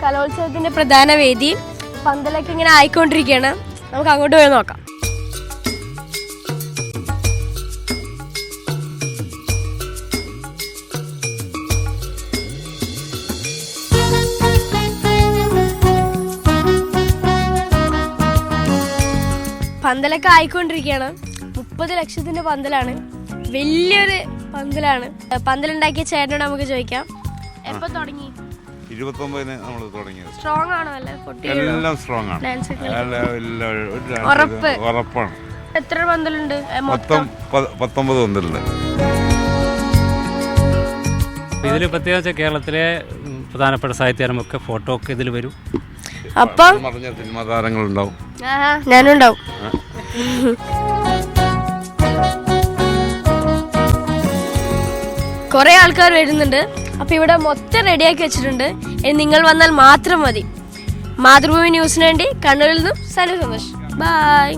കലോത്സവത്തിന്റെ പ്രധാന വേദി. പന്തലൊക്കെ ഇങ്ങനെ ആയിക്കൊണ്ടിരിക്കുകയാണ്. നമുക്ക് അങ്ങോട്ട് പോയി നോക്കാം. പന്തലൊക്കെ ആയിക്കൊണ്ടിരിക്കുകയാണ്. 30 ലക്ഷത്തിന്റെ പന്തലാണ്. വലിയൊരു പന്തലാണ്. പന്തലുണ്ടാക്കിയ ചേട്ടനോട് നമുക്ക് ചോദിക്കാം, എപ്പോ തുടങ്ങി? 29-ന് നമ്മൾ തുടങ്ങിയത്. സ്ട്രോങ് ആണോ? അല്ലേ എല്ലാം സ്ട്രോങ് ആണ്. ഉറപ്പാണ്. എത്ര പന്തലുണ്ട്? മൊത്തം 19 പന്തലുണ്ട്. ഇതിൽ പ്രത്യേകിച്ച് കേരളത്തിലെ പ്രധാനപ്പെട്ട സാഹിത്യകാരന്മാരൊക്കെ ഫോട്ടോ ഒക്കെ ഇതിൽ വരും. അപ്പം പറഞ്ഞ സിനിമാ താരങ്ങളുണ്ടാവും. ഞാനും ഉണ്ടാവും. കുറെ ആൾക്കാർ വരുന്നുണ്ട്. അപ്പൊ ഇവിടെ മൊത്തം റെഡിയാക്കി വെച്ചിട്ടുണ്ട്. നിങ്ങൾ വന്നാൽ മാത്രം മതി. മാതൃഭൂമി ന്യൂസിന് വേണ്ടി കണ്ണൂരിൽ നിന്നും സനു സന്തോഷ്. ബൈ.